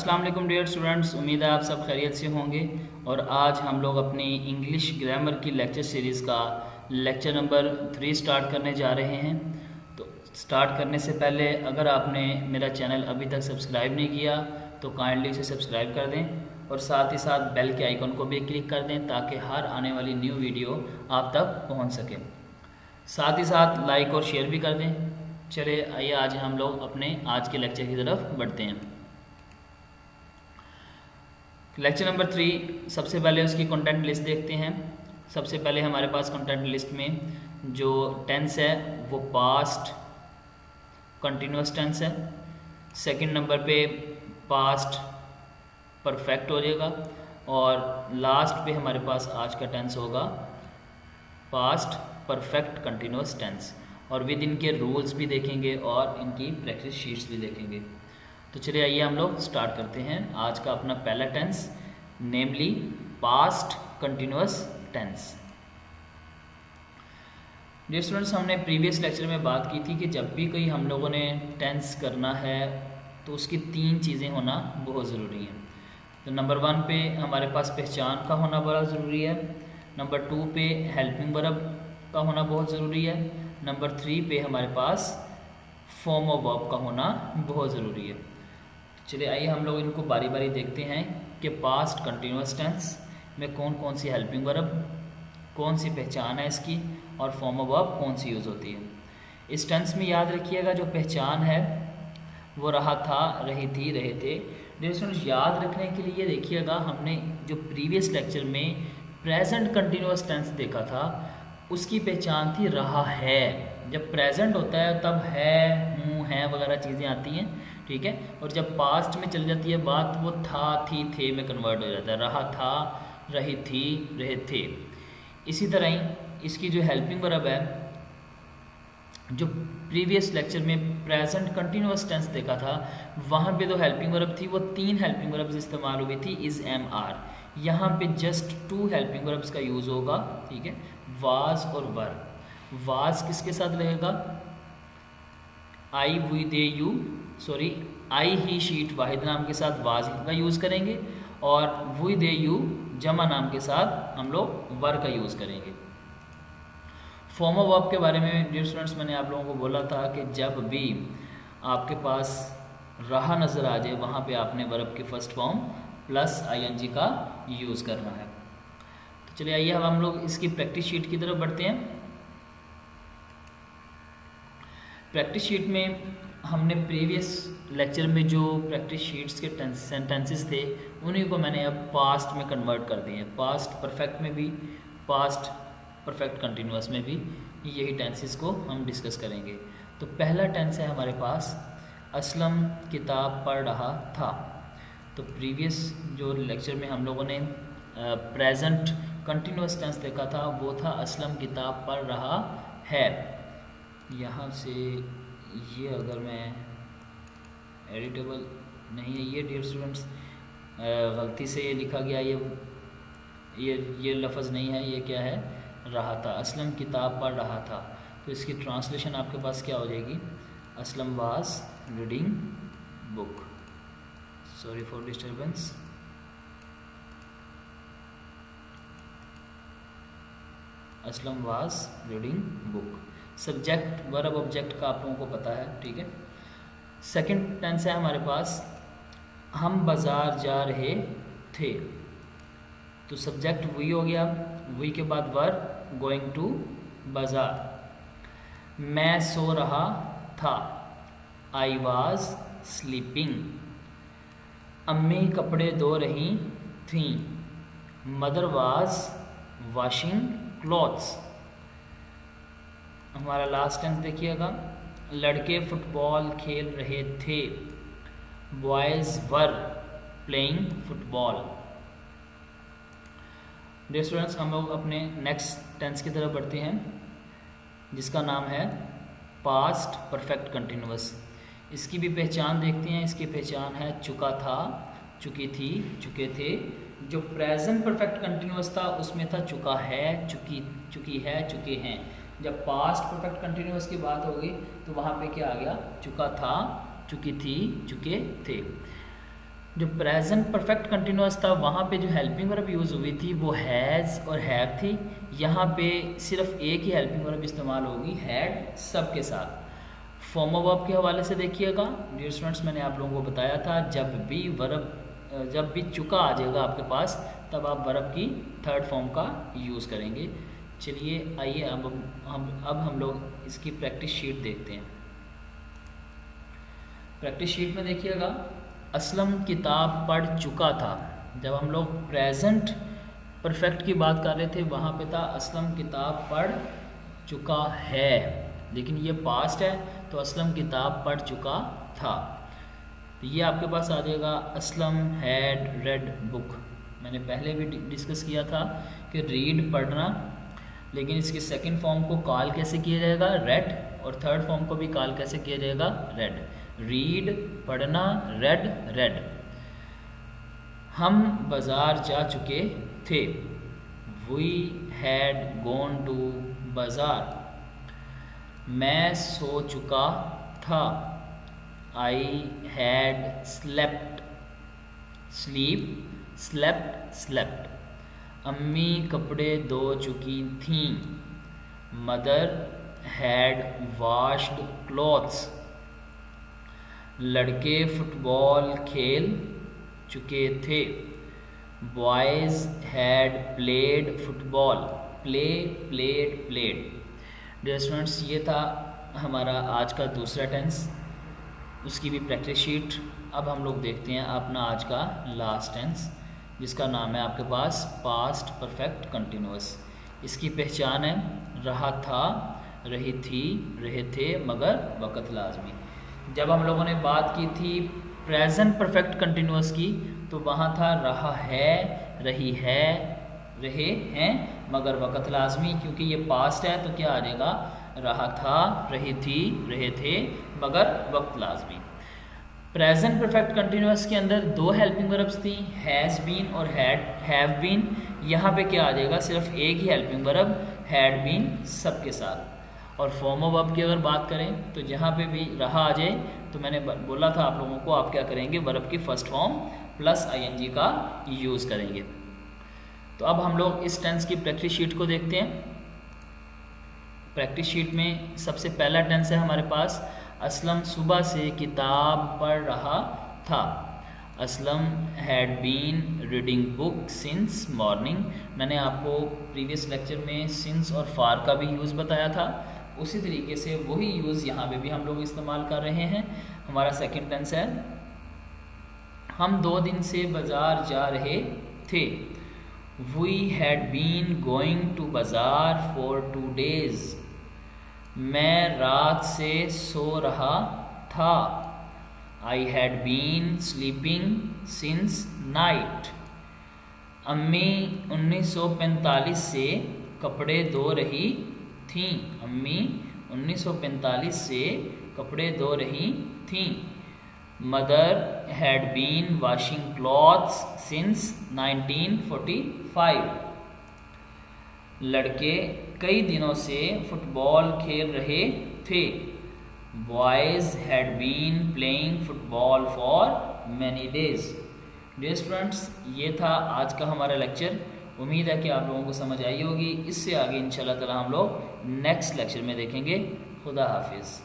अस्सलाम वालेकुम dear students, उम्मीद है आप सब खैरियत से होंगे। और आज हम लोग अपनी इंग्लिश ग्रामर की लेक्चर सीरीज़ का लेक्चर नंबर 3 स्टार्ट करने जा रहे हैं। तो स्टार्ट करने से पहले अगर आपने मेरा चैनल अभी तक सब्सक्राइब नहीं किया तो काइंडली उसे सब्सक्राइब कर दें और साथ ही साथ बेल के आइकन को भी क्लिक कर दें ताकि हर आने वाली न्यू वीडियो आप तक पहुँच सके। साथ ही साथ लाइक और शेयर भी कर दें। चलिए आइए आज हम लोग अपने आज के लेक्चर की तरफ बढ़ते हैं। लेक्चर नंबर 3, सबसे पहले उसकी कंटेंट लिस्ट देखते हैं। सबसे पहले हमारे पास कंटेंट लिस्ट में जो टेंस है वो पास्ट कंटिन्यूस टेंस है। सेकंड नंबर पे पास्ट परफेक्ट हो जाएगा और लास्ट पे हमारे पास आज का टेंस होगा पास्ट परफेक्ट कंटिन्यूस टेंस। और विद इनके रूल्स भी देखेंगे और इनकी प्रैक्टिस शीट्स भी देखेंगे। तो चलिए आइए हम लोग स्टार्ट करते हैं आज का अपना पहला tense, namely past continuous tense. Dear students, हमने प्रीवियस लेक्चर में बात की थी कि जब भी कोई हम लोगों ने टेंस करना है तो उसकी 3 चीज़ें होना बहुत ज़रूरी है। तो नंबर 1 पे हमारे पास पहचान का होना बड़ा ज़रूरी है। नंबर 2 पे हेल्पिंग वर्ब का होना बहुत ज़रूरी है। नंबर 3 पे हमारे पास फॉर्म ऑफ वर्ब का होना बहुत ज़रूरी है। चलिए आइए हम लोग इनको बारी बारी देखते हैं कि पास्ट कंटिन्यूस टेंस में कौन कौन सी हेल्पिंग वर्ब, कौन सी पहचान है इसकी और फॉर्म ऑफ वर्ब कौन सी यूज़ होती है। इस टेंस में याद रखिएगा जो पहचान है वो रहा था, रही थी, रहे थे। डियर स्टूडेंट्स, याद रखने के लिए देखिएगा हमने जो प्रीवियस लेक्चर में प्रेजेंट कंटिन्यूस टेंस देखा था उसकी पहचान थी रहा है। जब प्रेजेंट होता है तब है, हूँ, हैं वगैरह चीज़ें आती हैं, ठीक है। और जब पास्ट में चल जाती है बात वो था, थी, थे में कन्वर्ट हो जाता है। रहा था, रही थी, रहे थे। इसी तरह ही इसकी जो हेल्पिंग वर्ब है, जो प्रीवियस लेक्चर में प्रेजेंट कंटिन्यूस टेंस देखा था वहाँ पे जो हेल्पिंग वर्ब थी वो 3 हेल्पिंग वर्ब्स इस्तेमाल हुई थी, इज़, एम, आर। यहाँ पे जस्ट 2 हेल्पिंग वर्ब्स का यूज़ होगा, ठीक है, वाज और वर। वाज किसके साथ रहेगा? I, we, they, you, sorry I, he, she it वाहिद नाम के साथ वाज का यूज़ करेंगे और वी, दे, यू जमा नाम के साथ हम लोग वर का यूज़ करेंगे। फॉर्म ऑफ वर्ब के बारे में डियर स्टूडेंट्स मैंने आप लोगों को बोला था कि जब भी आपके पास रहा नज़र आ जाए वहाँ पे आपने वर्ब के फर्स्ट फॉर्म प्लस आईएनजी का यूज़ करना है। तो चलिए आइए अब हम लोग इसकी प्रैक्टिस शीट की तरफ बढ़ते हैं। प्रैक्टिस शीट में हमने प्रीवियस लेक्चर में जो प्रैक्टिस शीट्स के सेंटेंसेस थे उन्हीं को मैंने अब पास्ट में कन्वर्ट कर दिए हैं। पास्ट परफेक्ट में भी, पास्ट परफेक्ट कंटिन्यूस में भी यही टेंसेस को हम डिस्कस करेंगे। तो पहला टेंस है हमारे पास, असलम किताब पढ़ रहा था। तो प्रीवियस जो लेक्चर में हम लोगों ने प्रेजेंट कंटिन्यूस टेंस देखा था वो था असलम किताब पढ़ रहा है। यहाँ से ये अगर मैं एडिटेबल नहीं है ये डियर स्टूडेंट्स, गलती से ये लिखा गया, ये लफ्ज़ नहीं है, ये क्या है, रहा था। असलम किताब पढ़ रहा था। तो इसकी ट्रांसलेशन आपके पास क्या हो जाएगी? Aslam was reading book. Sorry for disturbance. Aslam was reading book. Subject verb object का आप लोगों को पता है, ठीक है। सेकंड टेंस है हमारे पास, हम बाज़ार जा रहे थे। तो सब्जेक्ट वी हो गया, वी के बाद वर्ब गोइंग टू बाज़ार। मैं सो रहा था, आई वाज स्लीपिंग। अम्मी कपड़े धो रही थीं, मदर वाज वॉशिंग क्लॉथ्स। हमारा लास्ट टेंस देखिएगा, लड़के फुटबॉल खेल रहे थे, boys were playing football. Dear students, हम लोग अपने नेक्स्ट टेंस की तरफ बढ़ते हैं जिसका नाम है पास्ट परफेक्ट कंटिन्यूस। इसकी भी पहचान देखते हैं। इसकी पहचान है चुका था, चुकी थी, चुके थे। जो प्रेजेंट परफेक्ट कंटिन्यूस था उसमें था चुका है, चुकी, चुकी है, चुके हैं। जब पास्ट परफेक्ट कंटिन्यूस की बात होगी तो वहाँ पे क्या आ गया? चुका था, चुकी थी, चुके थे। जो प्रेजेंट परफेक्ट कंटिन्यूस था वहाँ पे जो हेल्पिंग वर्ब यूज़ हुई थी वो हैज़ और हैव थी। यहाँ पे सिर्फ एक ही हेल्पिंग वर्ब इस्तेमाल होगी, हैड, सब के साथ। फॉर्म ऑफ वर्ब के हवाले से देखिएगा डियर स्टूडेंट्स, मैंने आप लोगों को बताया था जब भी चुका आ जाएगा आपके पास तब आप वर्ब की थर्ड फॉर्म का यूज़ करेंगे। चलिए आइए अब हम लोग इसकी प्रैक्टिस शीट देखते हैं। प्रैक्टिस शीट में देखिएगा, असलम किताब पढ़ चुका था। जब हम लोग प्रेजेंट परफेक्ट की बात कर रहे थे वहाँ पे था असलम किताब पढ़ चुका है, लेकिन ये पास्ट है तो असलम किताब पढ़ चुका था। तो ये आपके पास आ जाएगा असलम हैड रेड बुक। मैंने पहले भी डिस्कस किया था कि रीड पढ़ना, लेकिन इसके सेकंड फॉर्म को कॉल कैसे किया जाएगा, रेड, और थर्ड फॉर्म को भी कॉल कैसे किया जाएगा, रेड। रीड पढ़ना, रेड रेड। हम बाज़ार जा चुके थे, वी हैड गॉन टू बाज़ार। मैं सो चुका था, I had slept, sleep, slept, slept. अम्मी कपड़े धो चुकी थीं, मदर हैड वॉश्ड क्लॉथ्स। लड़के फुटबॉल खेल चुके थे, boys had played football, play, played, played. Dear students, ये था हमारा आज का दूसरा टेंस, उसकी भी प्रैक्टिस शीट। अब हम लोग देखते हैं अपना आज का लास्ट टेंस, जिसका नाम है आपके पास पास्ट परफेक्ट कंटिन्यूअस। इसकी पहचान है रहा था, रही थी, रहे थे, मगर वक़्त लाजमी। जब हम लोगों ने बात की थी प्रेजेंट परफेक्ट कंटिन्यूअस की तो वहाँ था रहा है, रही है, रहे हैं, मगर वक़्त लाजमी। क्योंकि ये पास्ट है तो क्या आ जाएगा, रहा था, रही थी, रहे थे, मगर वक्त लाजमी। प्रेजेंट परफेक्ट कंटिन्यूअस के अंदर दो हेल्पिंग वर्ब्स थी, हैज़ बीन और हैव बीन। यहाँ पे क्या आ जाएगा, सिर्फ एक ही हेल्पिंग वर्ब, हैड बीन, सबके साथ। और फॉर्म ऑफ वर्ब की अगर बात करें तो जहाँ पे भी रहा आ जाए तो मैंने बोला था आप लोगों को, आप क्या करेंगे, वर्ब की फर्स्ट फॉर्म प्लस आईएनजी का यूज़ करेंगे। तो अब हम लोग इस टेंस की प्रैक्टिस शीट को देखते हैं। प्रैक्टिस शीट में सबसे पहला टेंस है हमारे पास, असलम सुबह से किताब पढ़ रहा था। Aslam had been reading book since morning. मैंने आपको प्रीवियस लेक्चर में सिंस और फार का भी यूज़ बताया था, उसी तरीके से वही यूज़ यहाँ पे भी हम लोग इस्तेमाल कर रहे हैं। हमारा सेकंड टेंस है, हम 2 दिन से बाज़ार जा रहे थे। We had been going to बाज़ार for 2 days। मैं रात से सो रहा था। I had been sleeping since night। अम्मी 1945 से कपड़े धो रही थीं। अम्मी 1945 से कपड़े धो रही थीं। Mother had been washing clothes since 1945। लड़के कई दिनों से फुटबॉल खेल रहे थे। Boys had been playing football for many days. Dear students, ये था आज का हमारा लेक्चर। उम्मीद है कि आप लोगों को समझ आई होगी। इससे आगे इंशाल्लाह ताला हम लोग नेक्स्ट लेक्चर में देखेंगे। खुदा हाफिज़।